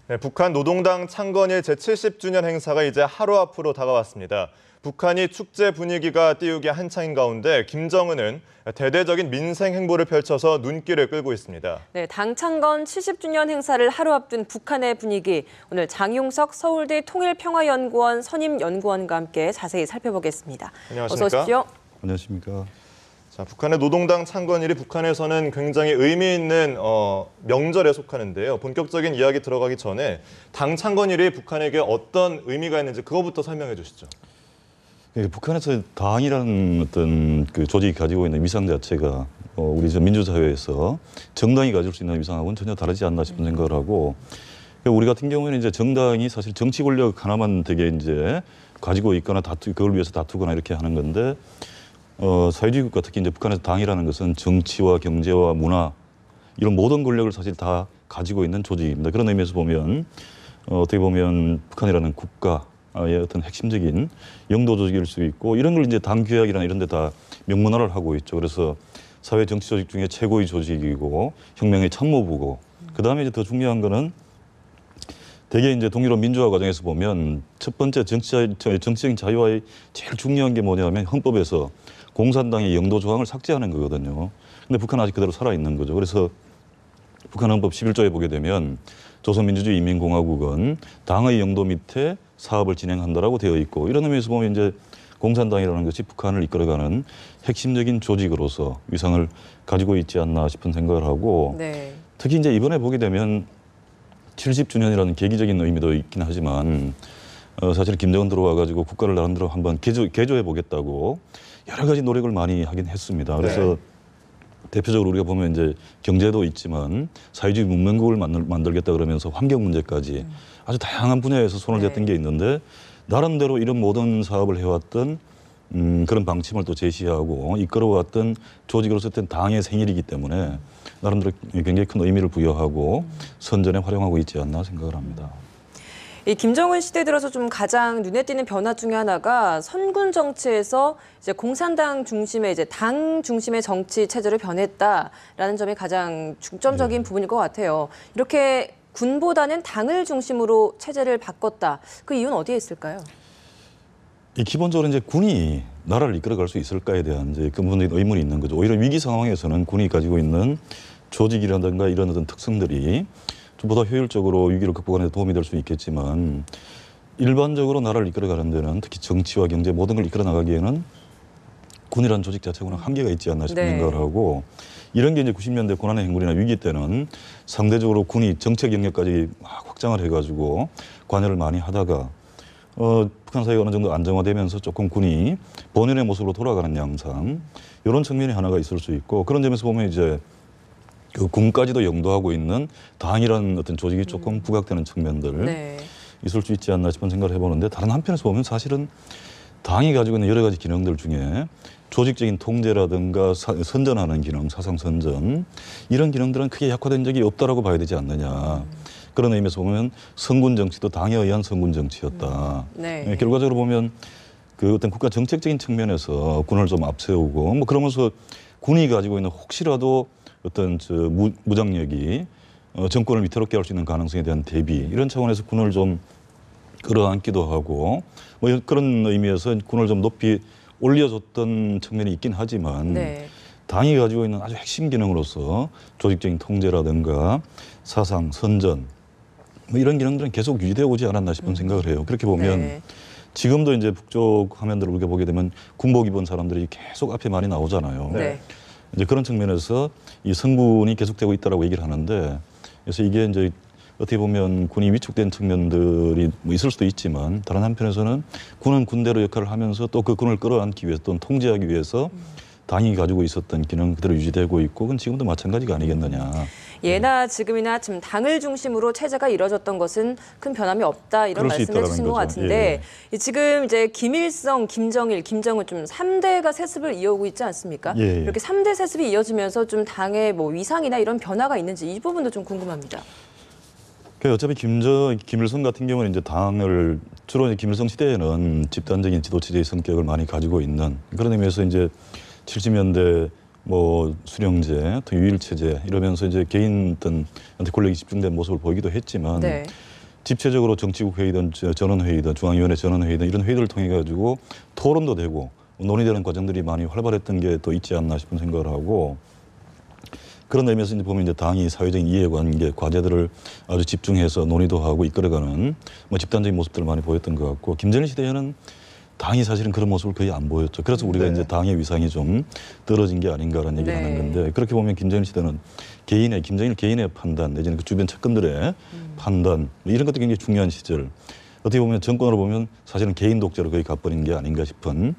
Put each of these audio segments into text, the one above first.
네, 북한 노동당 창건일 제70주년 행사가 이제 하루 앞으로 다가왔습니다. 북한이 축제 분위기가 띄우기 한창인 가운데 김정은은 대대적인 민생 행보를 펼쳐서 눈길을 끌고 있습니다. 네, 당 창건 70주년 행사를 하루 앞둔 북한의 분위기, 오늘 장용석 서울대 통일평화연구원 선임연구원과 함께 자세히 살펴보겠습니다. 안녕하십니까? 어서 오십시오. 안녕하십니까? 자, 북한의 노동당 창건일이 북한에서는 굉장히 의미 있는 명절에 속하는데요. 본격적인 이야기 들어가기 전에 당 창건일이 북한에게 어떤 의미가 있는지 그거부터 설명해 주시죠. 북한에서 당이라는 어떤 그 조직이 가지고 있는 위상 자체가 우리 민주사회에서 정당이 가질 수 있는 위상하고는 전혀 다르지 않나 싶은 생각을 하고, 우리 같은 경우에는 이제 정당이 사실 정치 권력 하나만 되게 이제 가지고 있거나 그걸 위해서 다투거나 이렇게 하는 건데, 사회주의 국가 특히 이제 북한에서 당이라는 것은 정치와 경제와 문화 이런 모든 권력을 사실 다 가지고 있는 조직입니다. 그런 의미에서 보면 어떻게 보면 북한이라는 국가의 어떤 핵심적인 영도 조직일 수 있고, 이런 걸 이제 당 규약이나 이런 데 다 명문화를 하고 있죠. 그래서 사회 정치 조직 중에 최고의 조직이고 혁명의 참모부고, 그다음에 이제 더 중요한 거는 대개 이제 동유럽 민주화 과정에서 보면 첫 번째 정치적인 자유화의 제일 중요한 게 뭐냐면 헌법에서 공산당의 영도 조항을 삭제하는 거거든요. 근데 북한은 아직 그대로 살아있는 거죠. 그래서 북한 헌법 11조에 보게 되면 조선민주주의 인민공화국은 당의 영도 밑에 사업을 진행한다라고 되어 있고, 이런 의미에서 보면 이제 공산당이라는 것이 북한을 이끌어가는 핵심적인 조직으로서 위상을 가지고 있지 않나 싶은 생각을 하고, 네. 특히 이제 이번에 보게 되면 70주년이라는 계기적인 의미도 있긴 하지만 사실 김정은 들어와가지고 국가를 나름대로 한번 개조해 보겠다고 여러 가지 노력을 많이 하긴 했습니다. 그래서 네. 대표적으로 우리가 보면 이제 경제도 있지만 사회주의 문명국을 만들겠다 그러면서 환경 문제까지 아주 다양한 분야에서 손을 댔던 게 있는데, 나름대로 이런 모든 사업을 해왔던 그런 방침을 또 제시하고 이끌어왔던 조직으로서 어떤 당의 생일이기 때문에 나름대로 굉장히 큰 의미를 부여하고 선전에 활용하고 있지 않나 생각을 합니다. 이 김정은 시대 들어서 좀 가장 눈에 띄는 변화 중에 하나가 선군 정치에서 이제 공산당 중심의 이제 당 중심의 정치 체제로 변했다라는 점이 가장 중점적인 부분일 것 같아요. 이렇게 군보다는 당을 중심으로 체제를 바꿨다. 그 이유는 어디에 있을까요? 기본적으로 이제 군이 나라를 이끌어갈 수 있을까에 대한 이제 근본적인 의문이 있는 거죠. 오히려 위기 상황에서는 군이 가지고 있는 조직이라든가 이런 어떤 특성들이 좀 보다 효율적으로 위기를 극복하는 데 도움이 될 수 있겠지만, 일반적으로 나라를 이끌어가는 데는 특히 정치와 경제 모든 걸 이끌어 나가기에는 군이라는 조직 자체는 한계가 있지 않나 싶은 생각을 하고, 이런 게 이제 90년대 고난의 행군이나 위기 때는 상대적으로 군이 정책 영역까지 막 확장을 해가지고 관여를 많이 하다가 북한 사회가 어느 정도 안정화되면서 조금 군이 본연의 모습으로 돌아가는 양상, 이런 측면이 하나가 있을 수 있고, 그런 점에서 보면 이제 그 군까지도 영도하고 있는 당이라는 어떤 조직이 조금 부각되는 측면들 있을 수 있지 않나 싶은 생각을 해보는데, 다른 한편에서 보면 사실은 당이 가지고 있는 여러 가지 기능들 중에 조직적인 통제라든가 선전하는 기능, 사상 선전, 이런 기능들은 크게 약화된 적이 없다라고 봐야 되지 않느냐. 그런 의미에서 보면 선군 정치도 당에 의한 선군 정치였다. 결과적으로 보면 그 어떤 국가 정책적인 측면에서 군을 좀 앞세우고, 뭐 그러면서 군이 가지고 있는 혹시라도 어떤 무장력이 정권을 위태롭게 할 수 있는 가능성에 대한 대비, 이런 차원에서 군을 좀 끌어안기도 하고, 뭐 그런 의미에서 군을 좀 높이 올려줬던 측면이 있긴 하지만, 당이 가지고 있는 아주 핵심 기능으로서 조직적인 통제라든가 사상, 선전, 뭐 이런 기능들은 계속 유지되어 오지 않았나 싶은 생각을 해요. 그렇게 보면 지금도 이제 북쪽 화면들을 우리가 보게 되면 군복 입은 사람들이 계속 앞에 많이 나오잖아요. 이제 그런 측면에서 이 성군이 계속되고 있다라고 얘기를 하는데, 그래서 이게 이제 어떻게 보면 군이 위축된 측면들이 뭐 있을 수도 있지만, 다른 한편에서는 군은 군대로 역할을 하면서 또 그 군을 끌어안기 위해서 또는 통제하기 위해서 당이 가지고 있었던 기능 그대로 유지되고 있고, 그건 지금도 마찬가지가 아니겠느냐. 예나 지금이나 지금 당을 중심으로 체제가 이뤄졌던 것은 큰 변함이 없다, 이런 말씀을 해주신 것 같은데, 지금 이제 김일성, 김정일, 김정은 좀 3대가 세습을 이어오고 있지 않습니까? 이렇게 3대 세습이 이어지면서 좀 당의 뭐 위상이나 이런 변화가 있는지 이 부분도 좀 궁금합니다. 어차피 김일성 같은 경우는 이제 당을 주로 이제 김일성 시대에는 집단적인 지도 체제의 성격을 많이 가지고 있는, 그런 의미에서 이제 70년대 뭐 수령제, 또 유일체제 이러면서 이제 개인 어떤 권력이 집중된 모습을 보이기도 했지만, 집체적으로 정치국 회의든 전원회의든 중앙위원회 전원회의든 이런 회의들을 통해 가지고 토론도 되고 논의되는 과정들이 많이 활발했던 게 또 있지 않나 싶은 생각을 하고, 그런 의미에서 이제 보면 이제 당이 사회적인 이해관계 과제들을 아주 집중해서 논의도 하고 이끌어가는 뭐 집단적인 모습들을 많이 보였던 것 같고, 김정일 시대에는 당이 사실은 그런 모습을 거의 안 보였죠. 그래서 우리가 이제 당의 위상이 좀 떨어진 게 아닌가라는 얘기를 하는 건데, 그렇게 보면 김정일 시대는 김정일 개인의 판단 내지는 그 주변 측근들의 판단 이런 것도 굉장히 중요한 시절. 어떻게 보면 정권으로 보면 사실은 개인 독재로 거의 가버린 게 아닌가 싶은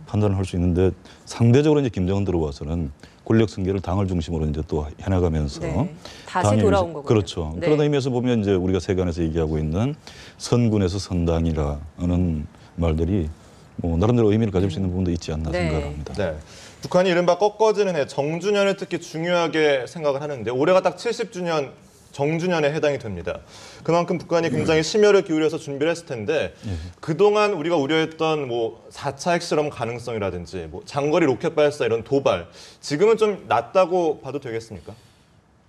판단을 할 수 있는데, 상대적으로 이제 김정은 들어와서는 권력 승계를 당을 중심으로 이제 또 해나가면서 다시 돌아온 거군요. 그렇죠. 그런 의미에서 보면 이제 우리가 세간에서 얘기하고 있는 선군에서 선당이라는 말들이 뭐 나름대로 의미를 가질 수 있는 부분도 있지 않나 생각합니다. 네. 북한이 이른바 꺾어지는 해 정주년을 특히 중요하게 생각을 하는데, 올해가 딱 70주년 정주년에 해당이 됩니다. 그만큼 북한이 굉장히 심혈을 기울여서 준비를 했을 텐데, 그동안 우리가 우려했던 뭐 4차 핵실험 가능성이라든지 뭐 장거리 로켓 발사 이런 도발, 지금은 좀 낮다고 봐도 되겠습니까?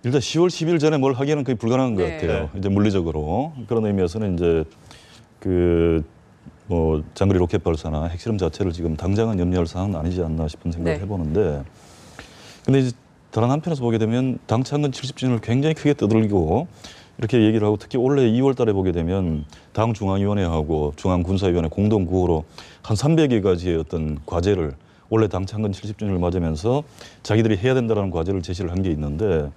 일단 10월 10일 전에 뭘 하기에는 거의 불가능한 것 네. 같아요. 이제 물리적으로. 그런 의미에서는 이제 뭐 장거리 로켓 발사나 핵실험 자체를 지금 당장은 염려할 사항은 아니지 않나 싶은 생각을 해보는데, 근데 이제 다른 한편에서 보게 되면 당 창건 70주년을 굉장히 크게 떠들고 이렇게 얘기를 하고, 특히 올해 2월 달에 보게 되면 당 중앙위원회하고 중앙군사위원회 공동 구호로 한 300여 가지의 어떤 과제를 올해 당 창건 70주년을 맞으면서 자기들이 해야 된다는 과제를 제시를 한 게 있는데,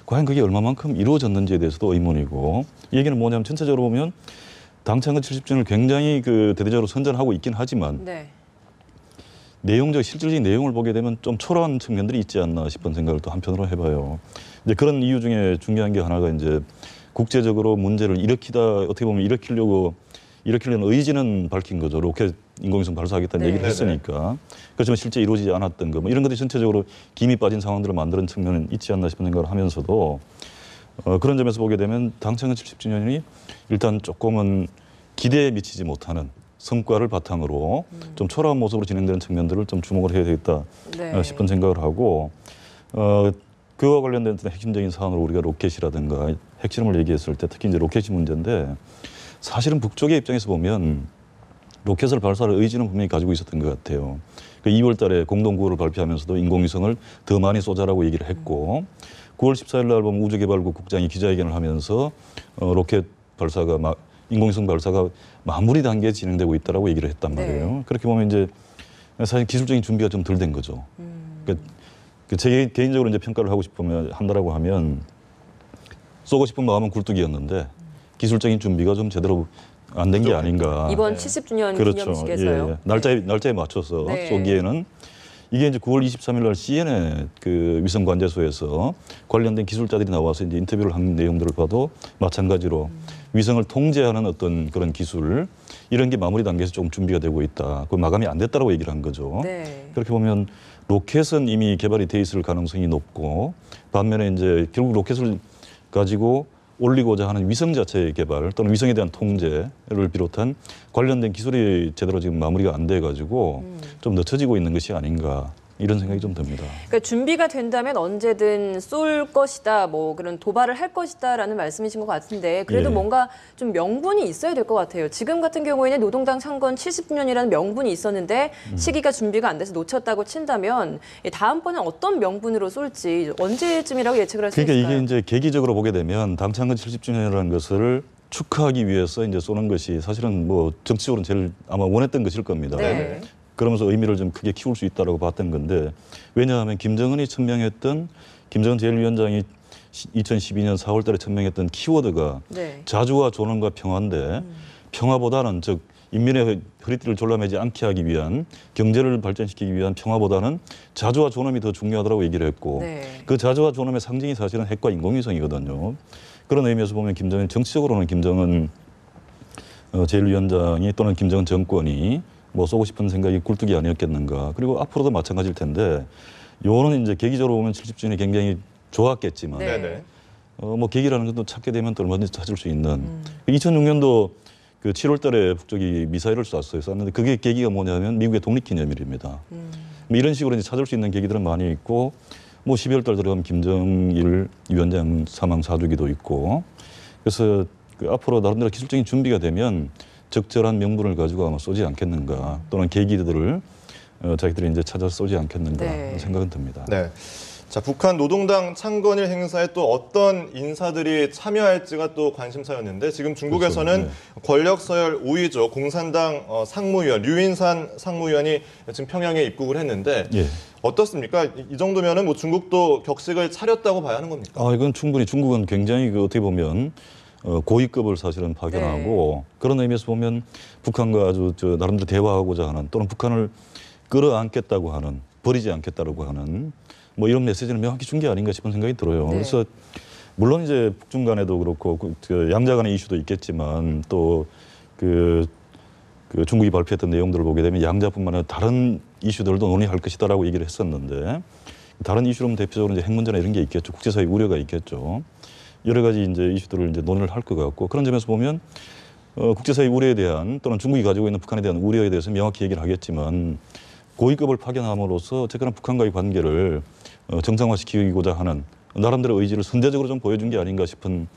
과연 그게 얼마만큼 이루어졌는지에 대해서도 의문이고, 이 얘기는 뭐냐면 전체적으로 보면 당 창건 70주년을 굉장히 대대적으로 선전하고 있긴 하지만 실질적인 내용을 보게 되면 좀 초라한 측면들이 있지 않나 싶은 생각을 또 한편으로 해봐요. 이제 그런 이유 중에 중요한 게 하나가 이제 국제적으로 문제를 어떻게 보면 일으키려는 의지는 밝힌 거죠. 로켓 인공위성 발사하겠다는 얘기를 했으니까. 그렇지만 실제 이루어지지 않았던 거, 뭐 이런 것들이 전체적으로 김이 빠진 상황들을 만드는 측면은 있지 않나 싶은 생각을 하면서도, 그런 점에서 보게 되면 당 창건 70주년이 일단 조금은 기대에 미치지 못하는 성과를 바탕으로 좀 초라한 모습으로 진행되는 측면들을 좀 주목을 해야 되겠다 싶은 생각을 하고, 그와 관련된 핵심적인 사안으로 우리가 로켓이라든가 핵실험을 얘기했을 때 특히 이제 로켓이 문제인데, 사실은 북쪽의 입장에서 보면 로켓을 발사할 의지는 분명히 가지고 있었던 것 같아요. 2월 달에 공동구호를 발표하면서도 인공위성을 더 많이 쏘자라고 얘기를 했고, 9월 14일 날 보면 우주개발국 국장이 기자회견을 하면서 로켓 발사가 인공위성 발사가 마무리 단계에 진행되고 있다라고 얘기를 했단 말이에요. 그렇게 보면 이제 사실 기술적인 준비가 좀 덜 된 거죠. 제 개인적으로 이제 평가를 한다라고 하면, 쏘고 싶은 마음은 굴뚝이었는데 기술적인 준비가 좀 제대로 안 된 게 아닌가. 이번 70주년 기념식에서요. 날짜에 맞춰서 쏘기에는 이게 이제 9월 23일 날 CNN 위성 관제소에서 관련된 기술자들이 나와서 이제 인터뷰를 한 내용들을 봐도 마찬가지로 위성을 통제하는 어떤 그런 기술, 이런 게 마무리 단계에서 조금 준비가 되고 있다. 그 마감이 안 됐다라고 얘기를 한 거죠. 그렇게 보면 로켓은 이미 개발이 돼 있을 가능성이 높고, 반면에 이제 결국 로켓을 가지고 올리고자 하는 위성 자체의 개발 또는 위성에 대한 통제를 비롯한 관련된 기술이 제대로 지금 마무리가 안 돼 가지고 좀 늦춰지고 있는 것이 아닌가, 이런 생각이 좀 듭니다. 그러니까 준비가 된다면 언제든 쏠 것이다, 뭐 그런 도발을 할 것이다라는 말씀이신 것 같은데, 그래도 뭔가 좀 명분이 있어야 될 것 같아요. 지금 같은 경우에는 노동당 창건 70주년이라는 명분이 있었는데 시기가 준비가 안 돼서 놓쳤다고 친다면, 다음번엔 어떤 명분으로 쏠지 언제쯤이라고 예측을 할 수 있을까요? 그러니까 이게 이제 계기적으로 보게 되면 당 창건 70주년이라는 것을 축하하기 위해서 이제 쏘는 것이 사실은 뭐 정치적으로는 제일 아마 원했던 것일 겁니다. 그러면서 의미를 좀 크게 키울 수 있다고 봤던 건데, 왜냐하면 김정은이 천명했던, 김정은 제1위원장이 2012년 4월 달에 천명했던 키워드가 자주와 존엄과 평화인데, 평화보다는 즉 인민의 허리띠를 졸라매지 않게 하기 위한, 경제를 발전시키기 위한 평화보다는 자주와 존엄이 더 중요하다고 얘기를 했고, 그 자주와 존엄의 상징이 사실은 핵과 인공위성이거든요. 그런 의미에서 보면 정치적으로는 김정은 제1위원장이 또는 김정은 정권이 뭐 쏘고 싶은 생각이 굴뚝이 아니었겠는가. 그리고 앞으로도 마찬가지일 텐데, 요거는 이제 계기적으로 보면 70주년이 굉장히 좋았겠지만, 뭐 계기라는 것도 찾게 되면 또 얼마든지 찾을 수 있는. 2006년도 7월 달에 북쪽이 미사일을 쐈는데 그게 계기가 뭐냐면 미국의 독립기념일입니다. 뭐 이런 식으로 이제 찾을 수 있는 계기들은 많이 있고, 뭐 12월 달 들어가면 김정일 위원장 사망 4주기도 있고, 그래서 그 앞으로 나름대로 기술적인 준비가 되면 적절한 명분을 가지고 아마 쏘지 않겠는가 또는 계기들을 자기들이 이제 찾아서 쏘지 않겠는가 네. 생각은 듭니다. 네. 자, 북한 노동당 창건일 행사에 또 어떤 인사들이 참여할지가 또 관심사였는데 지금 중국에서는 그렇죠. 권력 서열 5위죠. 공산당 상무위원 류인산 상무위원이 지금 평양에 입국을 했는데 예. 어떻습니까? 이 정도면은 뭐 중국도 격식을 차렸다고 봐야 하는 겁니까? 이건 충분히 중국은 굉장히 그 어떻게 보면 고위급을 사실은 파견하고 그런 의미에서 보면 북한과 아주 나름대로 대화하고자 하는 또는 북한을 끌어안겠다고 하는 버리지 않겠다고 하는 뭐 이런 메시지는 명확히 준 게 아닌가 싶은 생각이 들어요. 네. 그래서 물론 이제 북중 간에도 그렇고 양자 간의 이슈도 있겠지만 또 그 중국이 발표했던 내용들을 보게 되면 양자뿐만 아니라 다른 이슈들도 논의할 것이다라고 얘기를 했었는데 다른 이슈로는 대표적으로 이제 핵 문제나 이런 게 있겠죠. 국제사회 우려가 있겠죠. 여러 가지 이제 이슈들을 이제 논의를 할 것 같고 그런 점에서 보면 국제사회 우려에 대한 또는 중국이 가지고 있는 북한에 대한 우려에 대해서 명확히 얘기를 하겠지만 고위급을 파견함으로써 어쨌거나 북한과의 관계를 정상화시키고자 하는 나름대로 의지를 선제적으로 좀 보여준 게 아닌가 싶은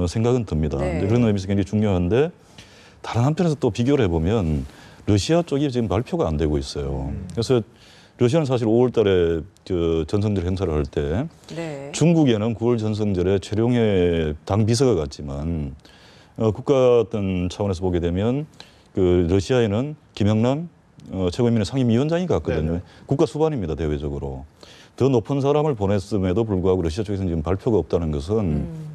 생각은 듭니다. 네. 그런 의미에서 굉장히 중요한데 다른 한편에서 또 비교를 해보면 러시아 쪽이 지금 발표가 안 되고 있어요. 그래서 러시아는 사실 5월 달에 전성절 행사를 할 때 네. 중국에는 9월 전성절에 최룡해 당 비서가 갔지만 국가 어떤 차원에서 보게 되면 그 러시아에는 김영남 최고인민회 상임위원장이 갔거든요. 네네. 국가 수반입니다, 대외적으로. 더 높은 사람을 보냈음에도 불구하고 러시아 쪽에서는 지금 발표가 없다는 것은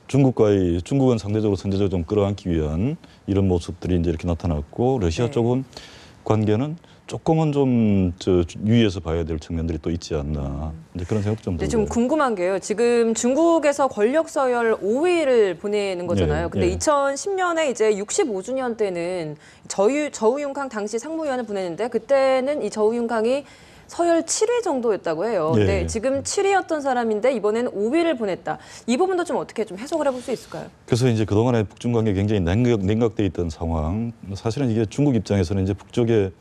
중국은 상대적으로 선제적으로 좀 끌어안기 위한 이런 모습들이 이제 이렇게 나타났고 러시아 네. 쪽은 관계는 조금은 좀 유의해서 봐야 될 측면들이 또 있지 않나 이제 그런 생각 좀 근데 들고요. 좀 궁금한 게요. 지금 중국에서 권력 서열 5위를 보내는 거잖아요. 예, 근데 예. 2010년에 이제 65주년 때는 저우융캉 당시 상무위원을 보냈는데 그때는 이 저우융캉이 서열 7위 정도였다고 해요. 예. 근데 지금 7위였던 사람인데 이번에는 5위를 보냈다. 이 부분도 좀 어떻게 좀 해석을 해볼 수 있을까요? 그래서 이제 그동안에 북중 관계 굉장히 냉각돼 있던 상황. 사실은 이게 중국 입장에서는 이제 북쪽에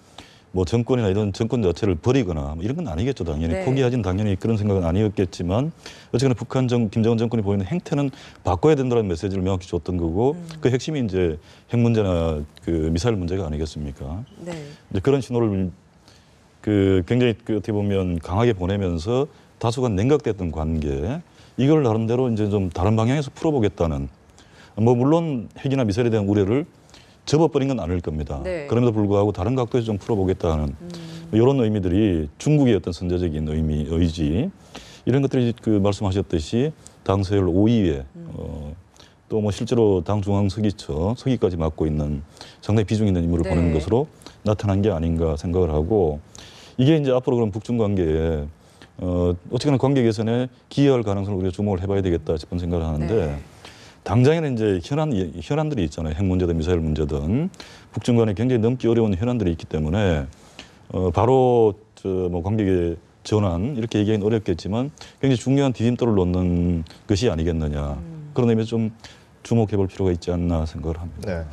뭐 정권이나 이런 정권 자체를 버리거나 뭐 이런 건 아니겠죠, 당연히. 네. 포기하진 당연히 그런 생각은 아니었겠지만 어쨌거나 김정은 정권이 보이는 행태는 바꿔야 된다는 메시지를 명확히 줬던 거고 그 핵심이 이제 핵 문제나 그 미사일 문제가 아니겠습니까? 네. 이제 그런 신호를 굉장히 어떻게 보면 강하게 보내면서 다소간 냉각됐던 관계 이걸 나름대로 이제 좀 다른 방향에서 풀어보겠다는 뭐 물론 핵이나 미사일에 대한 우려를 접어버린 건 아닐 겁니다. 네. 그럼에도 불구하고 다른 각도에서 좀 풀어보겠다는 이런 의미들이 중국의 어떤 선제적인 의지 이런 것들이 그 말씀하셨듯이 당 서열 5위에 또 뭐 실제로 당 중앙서기처 서기까지 맡고 있는 상당히 비중 있는 인물을 네. 보내는 것으로 나타난 게 아닌가 생각을 하고 이게 이제 앞으로 그런 북중 관계에 어쨌거나 관계 개선에 기여할 가능성을 우리가 주목을 해봐야 되겠다 싶은 생각을 하는데 네. 당장에는 이제 현안들이 있잖아요. 핵 문제든 미사일 문제든 북중 간에 굉장히 넘기 어려운 현안들이 있기 때문에 바로 뭐 관계의 전환 이렇게 얘기하기는 어렵겠지만 굉장히 중요한 디딤돌을 놓는 것이 아니겠느냐. 그런 의미에서 좀 주목해 볼 필요가 있지 않나 생각을 합니다. 네.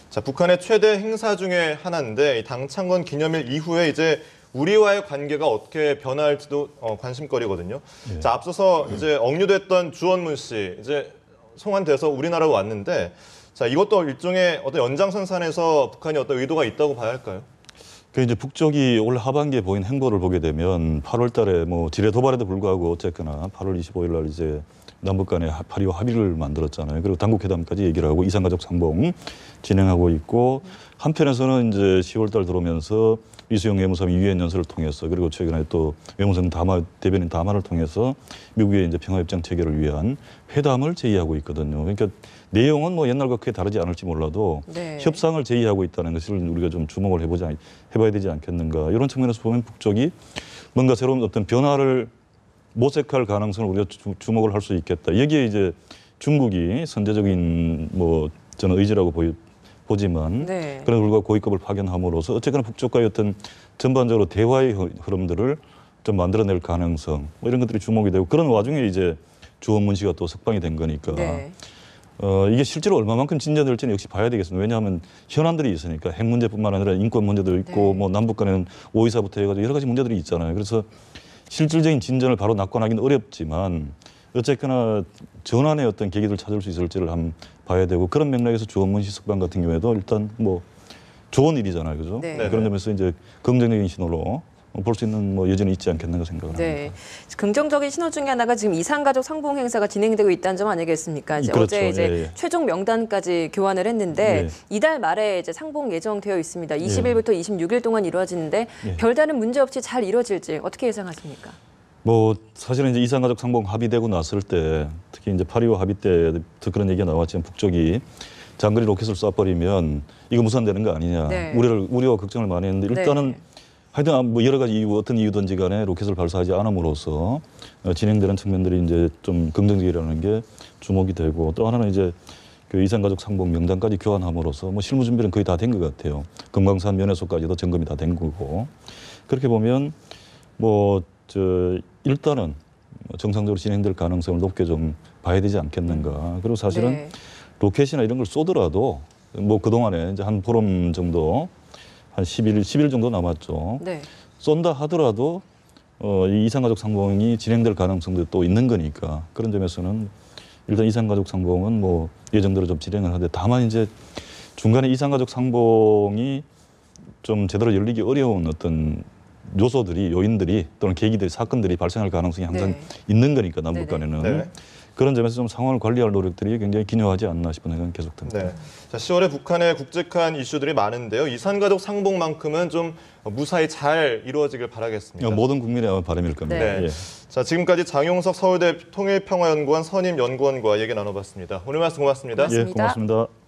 자, 북한의 최대 행사 중에 하나인데 이 당 창건 기념일 이후에 이제 우리와의 관계가 어떻게 변화할지도 관심거리거든요. 예. 자, 앞서서 이제 억류됐던 주원문 씨 이제 송환돼서 우리나라로 왔는데 자, 이것도 일종의 어떤 연장선상에서 북한이 어떤 의도가 있다고 봐야 할까요? 그 이제 북쪽이 올 하반기에 보인 행보를 보게 되면 8월 달에 뭐 지뢰 도발에도 불구하고 어쨌거나 8월 25일 날 이제 남북 간에 파리와 합의를 만들었잖아요. 그리고 당국회담까지 얘기를 하고 이산가족 상봉 진행하고 있고 한편에서는 이제 10월 달 들어오면서 이수영 외무상이 유엔 연설을 통해서 그리고 최근에 또 외무성 대변인 담화를 통해서 미국의 이제 평화협정 체결을 위한 회담을 제의하고 있거든요. 그러니까 내용은 뭐 옛날과 크게 다르지 않을지 몰라도 네. 협상을 제의하고 있다는 것을 우리가 좀 주목을 해봐야 되지 않겠는가. 이런 측면에서 보면 북쪽이 뭔가 새로운 어떤 변화를 모색할 가능성을 우리가 주목을 할 수 있겠다. 여기에 이제 중국이 선제적인 뭐 저는 의지라고 보지만 네. 그런 불구하고 고위급을 파견함으로써 어쨌거나 북쪽과의 어떤 전반적으로 대화의 흐름들을 좀 만들어낼 가능성 뭐 이런 것들이 주목이 되고 그런 와중에 이제 주원문 씨가 또 석방이 된 거니까 네. 이게 실제로 얼마만큼 진전될지는 역시 봐야 되겠습니다. 왜냐하면 현안들이 있으니까 핵 문제뿐만 아니라 인권 문제도 있고 네. 뭐 남북 간에는 오이사부터 해가지고 여러 가지 문제들이 있잖아요. 그래서 실질적인 진전을 바로 낙관하기는 어렵지만 어쨌거나 전환의 어떤 계기를 찾을 수 있을지를 한번 봐야 되고 그런 맥락에서 주원문 시석방 같은 경우에도 일단 뭐 좋은 일이잖아요, 그죠? 네. 그런 점에서 이제 긍정적인 신호로 볼 수 있는 뭐 여전히 있지 않겠는가 생각을 네. 합니다. 긍정적인 신호 중에 하나가 지금 이산가족 상봉 행사가 진행되고 있다는 점 아니겠습니까? 이제 그렇죠. 어제 이제 예, 예. 최종 명단까지 교환을 했는데 이달 말에 이제 상봉 예정되어 있습니다. 20일부터 26일 동안 이루어지는데 예. 별다른 문제 없이 잘 이루어질지 어떻게 예상하십니까? 뭐 사실은 이제 이산가족 상봉 합의되고 났을 때 특히 이제 8.25 합의 때부터 그런 얘기가 나왔지만 북쪽이 장거리 로켓을 쏴버리면 이거 무산되는 거 아니냐 네. 우려와 걱정을 많이 했는데 일단은 네. 하여튼 뭐 여러 가지 이유 어떤 이유든지 간에 로켓을 발사하지 않음으로써 진행되는 측면들이 이제 좀 긍정적이라는 게 주목이 되고 또 하나는 이제 그 이산가족 상봉 명단까지 교환함으로써 뭐 실무 준비는 거의 다 된 것 같아요. 금강산 면회소까지도 점검이 다 된 거고 그렇게 보면 뭐 일단은 정상적으로 진행될 가능성을 높게 좀 봐야 되지 않겠는가. 그리고 사실은 네. 로켓이나 이런 걸 쏘더라도 뭐 그동안에 이제 한 보름 정도 한 10일 정도 남았죠. 네. 쏜다 하더라도 이 이산가족 상봉이 진행될 가능성도 또 있는 거니까 그런 점에서는 일단 이산가족 상봉은 뭐 예정대로 좀 진행을 하는데 다만 이제 중간에 이산가족 상봉이 좀 제대로 열리기 어려운 어떤 요소들이 요인들이 또는 계기들이 사건들이 발생할 가능성이 항상 네. 있는 거니까 남북 네네. 간에는 네. 그런 점에서 좀 상황을 관리할 노력들이 굉장히 기묘하지 않나 싶은 생각은 계속 듭니다. 네. 자, 10월에 북한에 굵직한 이슈들이 많은데요. 이산가족 상봉만큼은 좀 무사히 잘 이루어지길 바라겠습니다. 모든 국민의 아마 바람일 겁니다. 네. 예. 자, 지금까지 장용석 서울대 통일평화연구원 선임연구원과 얘기 나눠봤습니다. 오늘 말씀 고맙습니다. 고맙습니다. 예, 고맙습니다.